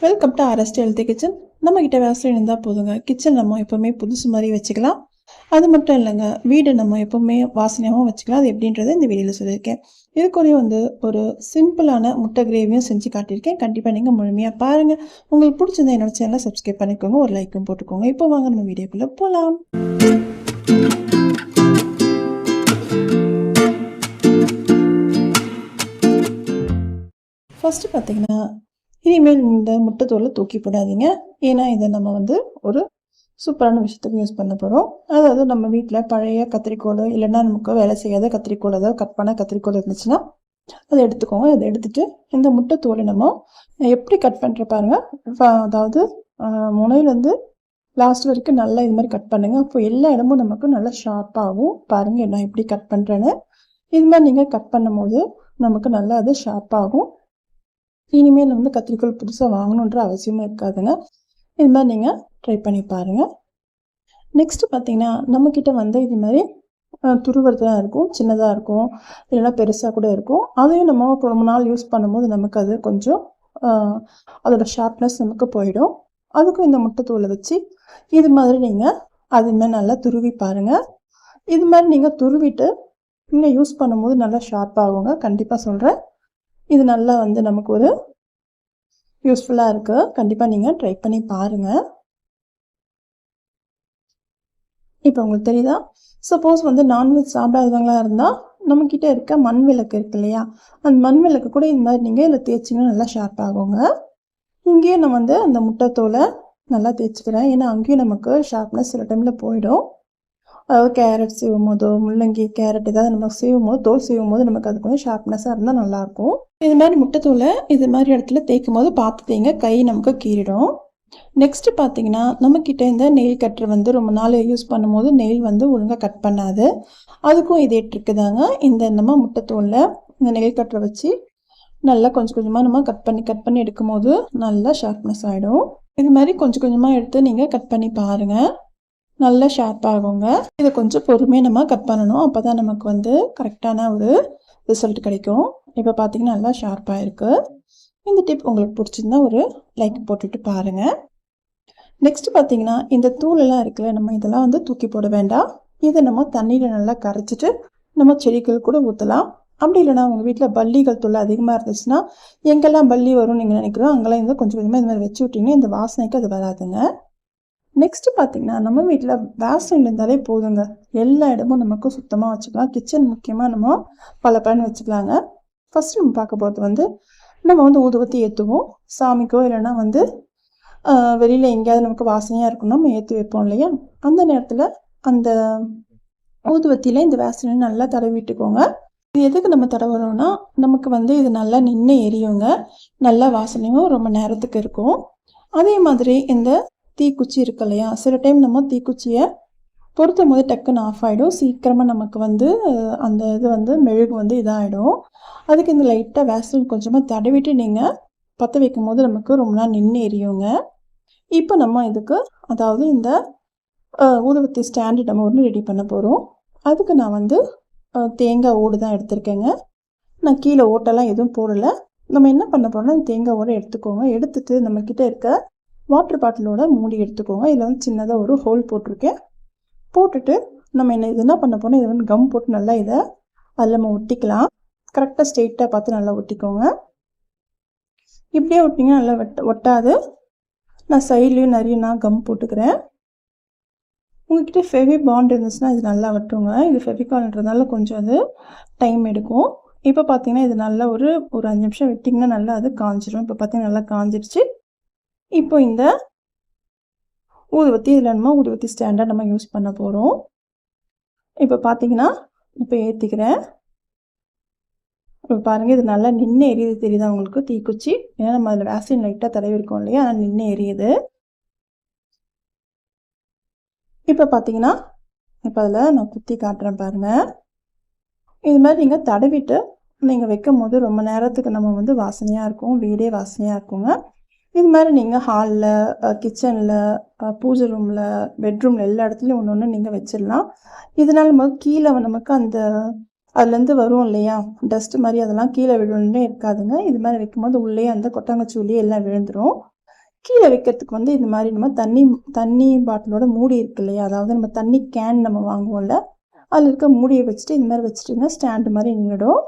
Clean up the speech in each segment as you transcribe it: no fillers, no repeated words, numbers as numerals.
Welcome to RST healthy kitchen. நம்மக்கிட்ட Vaseline இருந்தால் போதுங்க, கிச்சன் நம்ம எப்போவுமே புதுசு மாதிரி வச்சுக்கலாம். அது மட்டும் இல்லைங்க, வீடு நம்ம எப்போவுமே வாசனையாகவும் வச்சுக்கலாம். அது எப்படின்றத இந்த வீடியோவில் சொல்லியிருக்கேன். இதுக்குரிய ஒரு சிம்பிளான முட்டை கிரேவியும் செஞ்சு காட்டியிருக்கேன். கண்டிப்பாக நீங்கள் முழுமையாக பாருங்கள். உங்களுக்கு பிடிச்சிருந்தா என்னோட சேனலை சப்ஸ்கிரைப் பண்ணிக்கோங்க, ஒரு லைக்கும் போட்டுக்கோங்க. இப்போ வாங்க நம்ம வீடியோக்குள்ளே போகலாம். ஃபஸ்ட்டு பார்த்தீங்கன்னா, இனிமேல் இந்த முட்டைத்தோலை தூக்கி போடாதீங்க. ஏன்னா இதை நம்ம ஒரு சூப்பரான விஷயத்துக்கு யூஸ் பண்ண போகிறோம். அதாவது நம்ம வீட்டில் பழைய கத்திரிக்கோல் இல்லைன்னா நமக்கு வேலை செய்யாத கத்திரிக்கோல், ஏதாவது கட் பண்ண கத்திரிக்கோல் இருந்துச்சுன்னா அதை எடுத்துக்கோங்க. அதை எடுத்துகிட்டு இந்த முட்டைத்தோலை நம்ம எப்படி கட் பண்ணுற பாருங்கள். அதாவது முனையிலேருந்து லாஸ்ட் வரைக்கும் நல்லா இது மாதிரி கட் பண்ணுங்கள். அப்போ எல்லா இடமும் நமக்கு நல்லா ஷார்ப்பாகும். பாருங்கள் நான் எப்படி கட் பண்ணுறேன்னு. இது மாதிரி நீங்கள் கட் பண்ணும் போது நமக்கு நல்லா அது ஷார்ப்பாகும். இனிமேல் கத்திரிக்கோல் புதுசாக வாங்கணுன்ற அவசியமும் இருக்காதுங்க. இது மாதிரி நீங்கள் ட்ரை பண்ணி பாருங்கள். நெக்ஸ்ட்டு பார்த்தீங்கன்னா, நம்மக்கிட்ட இது மாதிரி துருவறதுலாம் இருக்கும், சின்னதாக இருக்கும், இல்லைன்னா பெருசாக கூட இருக்கும். அதையும் நம்ம ரொம்ப நாள் யூஸ் பண்ணும்போது நமக்கு அது கொஞ்சம் அதோடய ஷார்ப்னஸ் நமக்கு போயிடும். அதுக்கும் இந்த முட்டைத்தோலை வச்சு இது மாதிரி நீங்கள் அதுமாதிரி நல்லா துருவி பாருங்கள். இது மாதிரி நீங்கள் துருவிட்டு நீங்கள் யூஸ் பண்ணும்போது நல்லா ஷார்ப்பாகுங்க. கண்டிப்பாக சொல்கிறேன். இது நல்லா நமக்கு ஒரு யூஸ்ஃபுல்லாக இருக்குது. கண்டிப்பாக நீங்கள் ட்ரை பண்ணி பாருங்கள். இப்போ உங்களுக்கு தெரியுதா? சப்போஸ் நான்வெஜ் சாப்பிடாதவங்களா இருந்தால் நம்மக்கிட்ட இருக்க மண் விளக்கு இருக்கு இல்லையா, அந்த மண் விளக்கு கூட இது மாதிரி நீங்கள் இதில் தேய்ச்சிங்கன்னா நல்லா ஷார்ப் ஆகுங்க. இங்கேயும் நான் அந்த முட்டைத்தோலை நல்லா தேய்ச்சிக்கிறேன். ஏன்னா அங்கேயும் நமக்கு ஷார்ப்னஸ் சில டைமில் போயிடும். அதாவது கேரட் சீவும் போதோ, முள்ளங்கி, கேரட் ஏதாவது நம்ம சீவும் போது, தோல் சீவும் போது நமக்கு அது கொஞ்சம் ஷார்ப்னஸாக இருந்தால் நல்லாயிருக்கும். இது மாதிரி முட்டைத்தூளை இது மாதிரி இடத்துல தேய்க்கும் போது பார்த்து தேய்ங்க, கை நமக்கு கீறிடும். நெக்ஸ்ட்டு பார்த்தீங்கன்னா, நம்மக்கிட்ட இந்த நெயில் கட்டர் ரொம்ப நாள் யூஸ் பண்ணும்போது நெயில் ஒழுங்காக கட் பண்ணாது. அதுக்கும் இதே ட்ரிக்கு தாங்க. இந்த நம்ம முட்டைத்தூளில் இந்த நெயில் கட்டரை வச்சு நல்லா கொஞ்சம் கொஞ்சமாக நம்ம கட் பண்ணி எடுக்கும்போது நல்லா ஷார்ப்னஸ் ஆகிடும். இது மாதிரி கொஞ்சம் கொஞ்சமாக எடுத்து நீங்கள் கட் பண்ணி பாருங்கள், நல்லா ஷார்ப் ஆகுங்க. இதை கொஞ்சம் பொறுமையாக நம்ம கட் பண்ணணும். அப்போ தான் நமக்கு கரெக்டான ஒரு ரிசல்ட் கிடைக்கும். இப்போ பார்த்தீங்கன்னா நல்லா ஷார்ப்பாக இருக்குது. இந்த டிப் உங்களுக்கு பிடிச்சிருந்தா ஒரு லைக் போட்டுட்டு பாருங்கள். நெக்ஸ்ட்டு பார்த்தீங்கன்னா, இந்த தூளெல்லாம் இருக்குல்ல, நம்ம இதெல்லாம் தூக்கி போட வேண்டாம். இதை நம்ம தண்ணியில் நல்லா கரைச்சிட்டு நம்ம செடிகள் கூட ஊற்றலாம். அப்படி இல்லைனா உங்கள் வீட்டில் பல்லிகள் தொல்லை அதிகமாக இருந்துச்சுன்னா, எங்கெல்லாம் பல்லி வரும்னு நீங்கள் நினைக்கிறோம் அங்கெல்லாம் கொஞ்சம் கொஞ்சமாக இது மாதிரி வச்சு விட்டிங்கன்னா இந்த வாசனைக்கு அது வராதுங்க. நெக்ஸ்ட்டு பார்த்தீங்கன்னா, நம்ம வீட்டில் வேஸ்லின் இருந்தாலே போதுங்க. எல்லா இடமும் நமக்கு சுத்தமாக வச்சுக்கலாம். கிச்சன் முக்கியமாக நம்ம பல பயன் வச்சுக்கலாங்க. ஃபஸ்ட்டு நம்ம பார்க்க போகிறது நம்ம ஊதுபத்தி ஏற்றுவோம். சாமிக்கோ இல்லைன்னா வெளியில் எங்கேயாவது நமக்கு வாசனையாக இருக்கணும் நம்ம ஏற்றி வைப்போம் இல்லையா, அந்த நேரத்தில் அந்த ஊதுபத்தியில் இந்த வேஸ்லின் நல்லா தடவிட்டுக்கோங்க. இது எதுக்கு நம்ம தடவுறோம்னா, நமக்கு இது நல்லா நின்று எரியுங்க. நல்லா வாசனையும் ரொம்ப நேரத்துக்கு இருக்கும். அதே மாதிரி இந்த தீக்குச்சி இருக்கு இல்லையா, சில டைம் நம்ம தீக்குச்சியை பொருத்தும் போது டக்குன்னு ஆஃப் ஆகிடும். சீக்கிரமாக நமக்கு அந்த இது மெழுகு இதாகிடும். அதுக்கு இந்த லைட்டாக வேஸ்லின் கொஞ்சமாக தடவிட்டு நீங்கள் பற்ற வைக்கும் போது நமக்கு ரொம்ப நாள் நின்று எரியுங்க. இப்போ நம்ம இதுக்கு அதாவது இந்த ஊதுபத்தி ஸ்டாண்டு நம்ம ரெடி பண்ண போகிறோம். அதுக்கு நான் தேங்காய் ஓடு தான் எடுத்திருக்கேங்க. நான் கீழே ஓட்டெல்லாம் எதுவும் போடலை. நம்ம என்ன பண்ண போகிறோம்னா தேங்காய் ஓடை எடுத்துக்கோங்க. எடுத்துகிட்டு நம்மக்கிட்ட இருக்க வாட்டர் பாட்டிலோட மூடி எடுத்துக்கோங்க. இதில் சின்னதாக ஒரு ஹோல் போட்டிருக்கேன். போட்டுட்டு நம்ம என்ன பண்ண போனால் இதை கம் போட்டு நல்லா இதை அதில் நம்ம ஒட்டிக்கலாம். கரெக்டாக ஸ்ட்ரெயிட்டாக பார்த்து நல்லா ஒட்டிக்கோங்க. இப்படியே ஒட்டிங்கன்னா நல்லா ஒட்டாது. நான் சைட்லேயும் நிறைய கம் போட்டுக்கிறேன். உங்கள்கிட்ட ஃபெவி பாண்ட் இருந்துச்சுன்னா இது நல்லா ஒட்டுங்க. இது ஃபெவிகால்ன்றதுனால கொஞ்சம் அது டைம் எடுக்கும். இப்போ பார்த்தீங்கன்னா இது நல்லா ஒரு 5 நிமிஷம் விட்டிங்கன்னா நல்லா அது காஞ்சிடும். இப்போ பார்த்தீங்கன்னா நல்லா காஞ்சிடுச்சு. இப்போ இந்த ஊதுபத்தி இதில் நம்ம ஊதுபத்தி ஸ்டாண்டாக நம்ம யூஸ் பண்ண போகிறோம். இப்போ பார்த்தீங்கன்னா இப்போ ஏற்றிக்கிறேன். இப்போ பாருங்கள் இது நல்லா நின்று எரியுது, தெரியுதா உங்களுக்கு தீக்குச்சி? ஏன்னா நம்ம அதில் வேஸ்லின் லைட்டாக தடவி இருக்கோம் இல்லையா, அது நின்று எரியுது. இப்போ பார்த்தீங்கன்னா இப்போ அதில் நான் குத்தி காட்டுறேன் பாருங்கள். இது மாதிரி நீங்கள் தடவிட்டு நீங்கள் வைக்கும் போது ரொம்ப நேரத்துக்கு நம்ம வாசனையாக இருக்கும், வீடே வாசனையாக இருக்குங்க. இது மாதிரி நீங்கள் ஹாலில், கிச்சனில், பூஜை ரூமில், பெட்ரூமில் எல்லா இடத்துலையும் ஒன்று ஒன்று நீங்கள் வச்சிடலாம். இதனால் கீழே நமக்கு அந்த அதுலேருந்து வரும் இல்லையா டஸ்ட்டு மாதிரி, அதெல்லாம் கீழே விழுந்தே இருக்காதுங்க. இது மாதிரி வைக்கும்போது உள்ளே அந்த கொட்டாங்குச்சி உள்ளே எல்லாம் விழுந்துடும். கீழே வைக்கிறதுக்கு வந்து இந்த மாதிரி நம்ம தண்ணி பாட்டிலோட மூடி இருக்கு இல்லையா, அதாவது நம்ம தண்ணி கேன் நம்ம வாங்குவோம்ல, அதில் இருக்க மூடியை வச்சுட்டு இந்த மாதிரி வச்சுட்டுங்க ஸ்டாண்டு மாதிரி நின்றுடும்.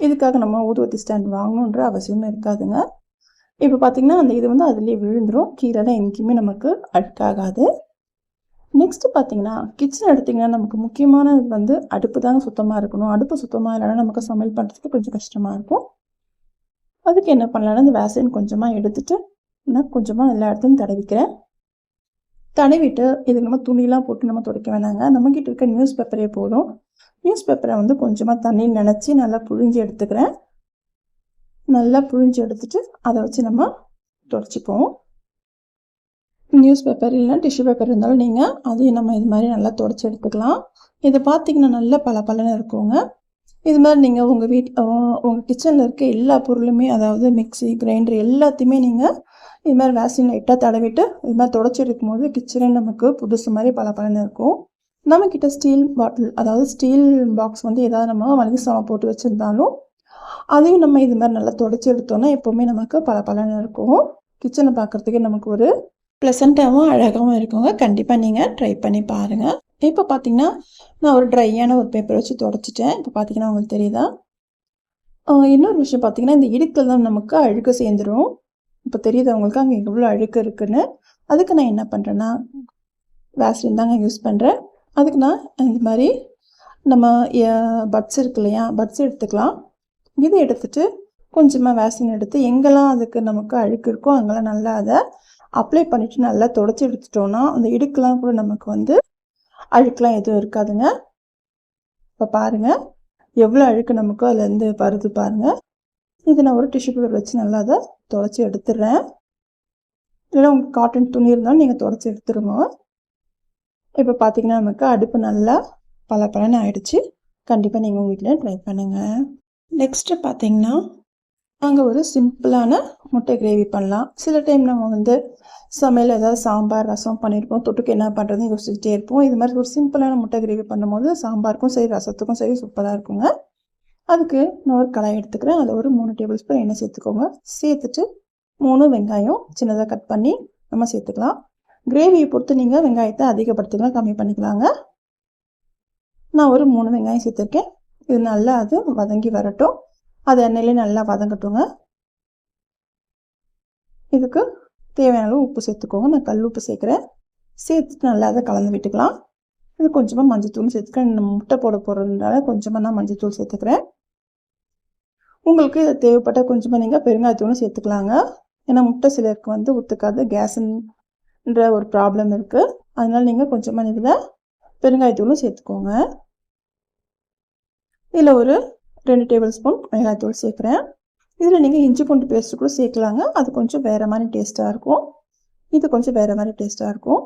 இதுக்காக நம்ம ஊதுவத்தி ஸ்டாண்ட் வாங்கணுன்ற அவசியமே இருக்காதுங்க. இப்போ பார்த்தீங்கன்னா அந்த இது வந்து அதுலேயே விழுந்துடும், கீழே எங்கேயுமே நமக்கு அழுக்காகாது. நெக்ஸ்ட்டு பார்த்தீங்கன்னா கிச்சன் எடுத்திங்கன்னா நமக்கு முக்கியமானது வந்து அடுப்பு தாங்க சுத்தமாக இருக்கணும். அடுப்பு சுத்தமாக இல்லைன்னா நமக்கு சமையல் பண்ணுறதுக்கு கொஞ்சம் கஷ்டமாக இருக்கும். அதுக்கு என்ன பண்ணலான்னா இந்த வேசலின் கொஞ்சமாக எடுத்துகிட்டு நான் கொஞ்சமாக எல்லா இடத்துலையும் தடவிக்கிறேன். தடவிட்டு இதுக்கு நம்ம துணியெலாம் போட்டு நம்ம துடைக்க வேணாங்க. நம்மக்கிட்ட இருக்க நியூஸ் பேப்பரே போதும். நியூஸ் பேப்பரை வந்து கொஞ்சமாக தண்ணி நினச்சி நல்லா புழிஞ்சு எடுத்துக்கிறேன். நல்லா புழிஞ்சு எடுத்துட்டு அதை வச்சு நம்ம துடைச்சிப்போம். நியூஸ் பேப்பர் இல்லைனா டிஷ்யூ பேப்பர் இருந்தாலும் நீங்கள் அதையும் நம்ம இது மாதிரி நல்லா துடைச்சி எடுத்துக்கலாம். இதை பார்த்திங்கன்னா நல்லா பளபளன்னு இருக்குங்க. இது மாதிரி நீங்கள் உங்கள் கிச்சனில் இருக்க எல்லா பொருளுமே, அதாவது மிக்ஸி, கிரைண்டர் எல்லாத்தையுமே நீங்கள் இது மாதிரி வேஸ்லின் லைட்டாக தடவிட்டு இது மாதிரி துடைச்சி எடுக்கும்போது கிச்சனே நமக்கு புதுசு மாதிரி பளபளன்னு இருக்கும். நம்மக்கிட்ட ஸ்டீல் பாட்டில், அதாவது ஸ்டீல் பாக்ஸ் வந்து ஏதாவது நம்ம மளிகை சாமான் போட்டு வச்சுருந்தாலும் அதையும் நம்ம இது மாதிரி நல்லா துடைச்சி எடுத்தோன்னா எப்போவுமே நமக்கு பளபளன்னு இருக்கும். கிச்சனை பார்க்குறதுக்கே நமக்கு ஒரு ப்ளசண்ட்டாகவும் அழகாகவும் இருக்குங்க. கண்டிப்பாக நீங்கள் ட்ரை பண்ணி பாருங்கள். இப்போ பார்த்தீங்கன்னா நான் ஒரு ட்ரையான ஒரு பேப்பர் வச்சு துடைச்சிட்டேன். இப்போ பார்த்தீங்கன்னா உங்களுக்கு தெரியுதா? இன்னொரு விஷயம் பார்த்தீங்கன்னா இந்த இடுக்கில் தான் நமக்கு அழுக்கு சேர்ந்துடும். இப்போ தெரியுது உங்களுக்கு அங்கே எவ்வளோ அழுக்கு இருக்குன்னு. அதுக்கு நான் என்ன பண்ணுறேன்னா வேஸ்லின் தாங்க யூஸ் பண்ணுறேன். அதுக்கு நான் இந்த மாதிரி நம்ம பட்ஸ் இருக்கு இல்லையா, பட்ஸ் எடுத்துக்கலாம். இதை எடுத்துகிட்டு கொஞ்சமாக வேஸ்லின் எடுத்து எங்கெல்லாம் அதுக்கு நமக்கு அழுக்கு இருக்கோ அங்கெல்லாம் நல்லா அதை அப்ளை பண்ணிவிட்டு நல்லா துடைச்சி எடுத்துட்டோன்னா அந்த இடுக்கெலாம் கூட நமக்கு வந்து அழுக்கெலாம் எதுவும் இருக்காதுங்க. இப்போ பாருங்கள் எவ்வளோ அழுக்கு நமக்கு அதுலேருந்து வருது பாருங்கள். இது நான் ஒரு டிஷ்யூ பேப்பர் வச்சு நல்லா அதை துடைச்சி எடுத்துடுறேன். இல்லைன்னா உங்களுக்கு காட்டன் துணி இருந்தாலும் நீங்கள் துடைச்சி எடுத்துருங்க. இப்போ பார்த்தீங்கன்னா நமக்கு அடுப்பு நல்லா பளபளன்னு ஆயிடுச்சு. கண்டிப்பாக நீங்கள் உங்கள் வீட்டில் ட்ரை பண்ணுங்கள். நெக்ஸ்ட்டு பார்த்தீங்கன்னா நாங்கள் ஒரு சிம்பிளான முட்டை கிரேவி பண்ணலாம். சில டைம் நம்ம வந்து சமையல் ஏதாவது சாம்பார், ரசம் பண்ணியிருப்போம், தொட்டுக்கு என்ன பண்ணுறதுன்னு யோசிச்சுட்டே இருப்போம். இது மாதிரி ஒரு சிம்பிளான முட்டை கிரேவி பண்ணும்போது சாம்பாருக்கும் சரி ரசத்துக்கும் சரி சூப்பராக இருக்குங்க. அதுக்கு நான் ஒரு கடாய் எடுத்துக்கிறேன். அதில் ஒரு 3 டேபிள் ஸ்பூன் எண்ணெய் சேர்த்துக்கோங்க. சேர்த்துட்டு 3 வெங்காயம் சின்னதாக கட் பண்ணி நம்ம சேர்த்துக்கலாம். கிரேவியை பொறுத்து நீங்கள் வெங்காயத்தை அதிகப்படுத்திக்கலாம், கம்மி பண்ணிக்கலாங்க. நான் ஒரு 3 வெங்காயம் சேர்த்துருக்கேன். இது நல்லா அது வதங்கி வரட்டும். அது எண்ணெயிலே நல்லா வதங்கட்டுங்க. இதுக்கு தேவையான அளவு உப்பு சேர்த்துக்கோங்க. நான் கல் உப்பு சேர்க்குறேன். சேர்த்துட்டு நல்லா அதை கலந்து விட்டுக்கலாம். இது கொஞ்சமாக மஞ்சத்தூள் சேர்த்துக்கிறேன். நம்ம முட்டை போட போகிறதுனால கொஞ்சமாக நான் மஞ்சத்தூள் சேர்த்துக்கிறேன். உங்களுக்கு இது தேவைப்பட்ட கொஞ்சமாக நீங்கள் பெருங்காயத்தூளும் சேர்த்துக்கலாங்க. ஏன்னா முட்டை சிலருக்கு வந்து ஒத்துக்காது, கேஸுன்ற ஒரு ப்ராப்ளம் இருக்குது. அதனால் நீங்கள் கொஞ்சமாக நீங்கள் பெருங்காயத்தூளும் சேர்த்துக்கோங்க. இதில் ஒரு 2 டேபிள் ஸ்பூன் மிளகாய்த்தூள் சேர்க்குறேன். இதில் நீங்கள் இஞ்சி பூண்டு பேஸ்ட்டு கூட சேர்க்கலாங்க. அது கொஞ்சம் வேறு மாதிரி டேஸ்ட்டாக இருக்கும். இது கொஞ்சம் வேறு மாதிரி டேஸ்ட்டாக இருக்கும்.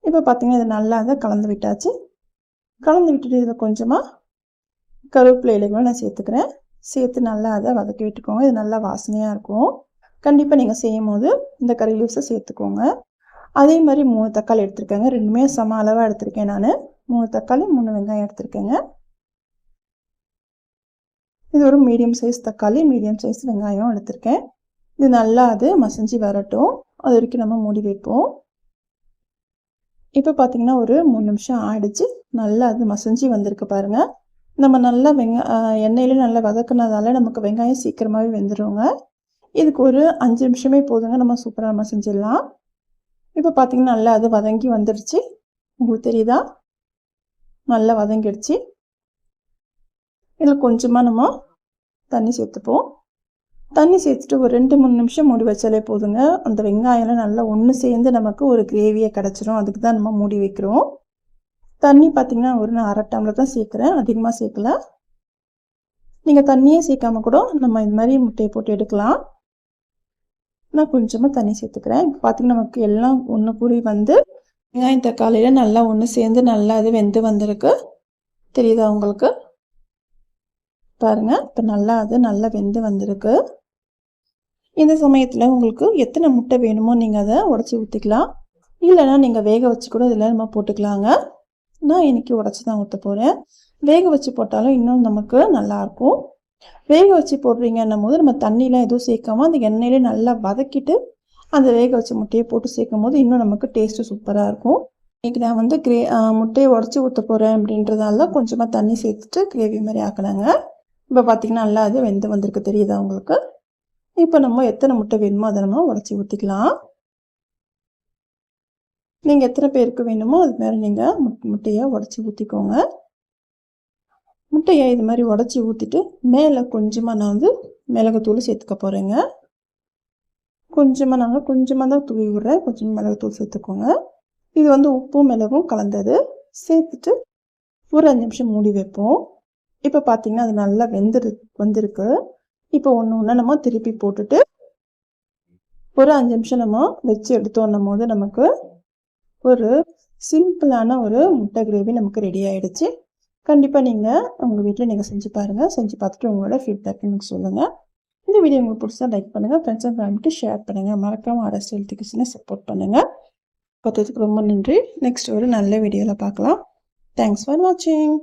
இப்போ பார்த்தீங்கன்னா இதை நல்லா அதை கலந்து விட்டாச்சு. கலந்து விட்டுட்டு இதில் கொஞ்சமாக கருவேப்பிலை இலைகளை நான் சேர்த்துக்கிறேன். சேர்த்து நல்லா அதை வதக்கி விட்டுக்கோங்க. இது நல்லா வாசனையாக இருக்கும். கண்டிப்பாக நீங்கள் செய்யும் போது இந்த கறி லீவ்ஸை சேர்த்துக்கோங்க. அதே மாதிரி 3 தக்காளி எடுத்துருக்கேங்க. ரெண்டுமே சம அளவாக எடுத்திருக்கேன். நான் 3 தக்காளி 3 வெங்காயம் எடுத்திருக்கேங்க. இது ஒரு மீடியம் சைஸ் தக்காளி, மீடியம் சைஸ் வெங்காயம் எடுத்திருக்கேன். இது நல்லா அது மசிஞ்சு வரட்டும். அது வரைக்கும் நம்ம மூடி வைப்போம். இப்போ பார்த்தீங்கன்னா ஒரு 3 நிமிஷம் ஆயிடுச்சு. நல்லா அது மசிஞ்சு வந்திருக்கு பாருங்கள். நம்ம நல்லா எண்ணெயிலே நல்லா வதக்குனதால நமக்கு வெங்காயம் சீக்கிரமாகவே வெந்துடுங்க. இதுக்கு ஒரு 5 நிமிஷமே போதுங்க, நம்ம சூப்பராக மசிஞ்சிடலாம். இப்போ பார்த்தீங்கன்னா நல்லா அது வதங்கி வந்துடுச்சு. உங்களுக்கு தெரியுதா? நல்லா வதங்கிடுச்சு. இதில் கொஞ்சமாக நம்ம தண்ணி சேர்த்துப்போம். தண்ணி சேர்த்துட்டு ஒரு 2-3 நிமிஷம் மூடி வச்சாலே போதுங்க. அந்த வெங்காயம்லாம் நல்லா ஒன்று சேர்ந்து நமக்கு ஒரு கிரேவியை கிடச்சிரும். அதுக்கு தான் நம்ம மூடி வைக்கிறோம். தண்ணி பார்த்திங்கன்னா ஒரு நான் 1/2 டம்ளர் தான் சேர்க்குறேன், அதிகமாக சேர்க்கல. நீங்கள் தண்ணியே சேர்க்காம கூட நம்ம இது மாதிரி முட்டையை போட்டு எடுக்கலாம். நான் கொஞ்சமாக தண்ணி சேர்த்துக்கிறேன். இப்போ பார்த்திங்கன்னா நமக்கு எல்லாம் ஒன்று கூடி வந்து வெங்காயம் தக்காளியில் நல்லா ஒன்று சேர்ந்து நல்லா அது வெந்து வந்திருக்கு. தெரியுதா உங்களுக்கு? பாருங்கள், இப்போ நல்லா அது நல்லா வெந்து வந்திருக்கு. இந்த சமயத்தில் உங்களுக்கு எத்தனை முட்டை வேணுமோ நீங்கள் அதை உடச்சி ஊற்றிக்கலாம். இல்லைன்னா நீங்கள் வேக வச்சு கூட இதில் நம்ம போட்டுக்கலாங்க. நான் இன்றைக்கி உடச்சி தான் ஊற்ற போகிறேன். வேக வச்சு போட்டாலும் இன்னும் நமக்கு நல்லாயிருக்கும். வேக வச்சு போடுறீங்கன்னும் போது நம்ம தண்ணியெலாம் எதுவும் சேர்க்காம அந்த எண்ணெயிலே நல்லா வதக்கிட்டு அந்த வேக வச்ச முட்டையை போட்டு சேர்க்கும் போது இன்னும் நமக்கு டேஸ்ட்டு சூப்பராக இருக்கும். இன்றைக்கி நான் வந்து முட்டையை உடச்சி ஊற்ற போகிறேன் அப்படின்றதால கொஞ்சமாக தண்ணி சேர்த்துட்டு கிரேவி மாதிரி ஆக்கினாங்க. இப்போ பார்த்திங்கன்னா நல்லா அது வெந்து வந்திருக்கு, தெரியுதா உங்களுக்கு? இப்போ நம்ம எத்தனை முட்டை வேணுமோ அதை நம்ம உடச்சி ஊற்றிக்கலாம். நீங்கள் எத்தனை பேருக்கு வேணுமோ அது மாதிரி நீங்கள் முட்டையை உடச்சி ஊற்றிக்கோங்க. முட்டையை இது மாதிரி உடச்சி ஊற்றிட்டு மேலே கொஞ்சமாக நான் வந்து மிளகுத்தூள் சேர்த்துக்க போகிறேங்க. கொஞ்சமாக தான் தூவி விடுறேன். கொஞ்சமாக மிளகுத்தூள் சேர்த்துக்கோங்க. இது வந்து உப்பும் மிளகும் கலந்தது. சேர்த்துட்டு ஒரு 5 நிமிஷம் மூடி வைப்போம். இப்போ பார்த்திங்கன்னா அது நல்லா வந்திருக்கு. இப்போ ஒன்று நம்ம திருப்பி போட்டுட்டு ஒரு 5 நிமிஷம் நம்ம வச்சு எடுத்தோன்னும் போது நமக்கு ஒரு சிம்பிளான ஒரு முட்டை கிரேவி நமக்கு ரெடி ஆகிடுச்சு. கண்டிப்பாக நீங்கள் உங்கள் வீட்டில் நீங்கள் செஞ்சு பாருங்கள். செஞ்சு பார்த்துட்டு உங்களோட ஃபீட்பேக் எனக்கு சொல்லுங்கள். இந்த வீடியோ உங்களுக்கு பிடிச்சா லைக் பண்ணுங்கள், ஃப்ரெண்ட்ஸ் அண்ட் ஃபேமிலிக்கு ஷேர் பண்ணுங்கள். மறக்காமல் ஆர்எஸ் ஹெல்த் கிச்சனை சப்போர்ட் பண்ணுங்கள். பார்த்ததுக்கு ரொம்ப நன்றி. நெக்ஸ்ட் ஒரு நல்ல வீடியோவில் பார்க்கலாம். தேங்க்ஸ் ஃபார் வாட்சிங்.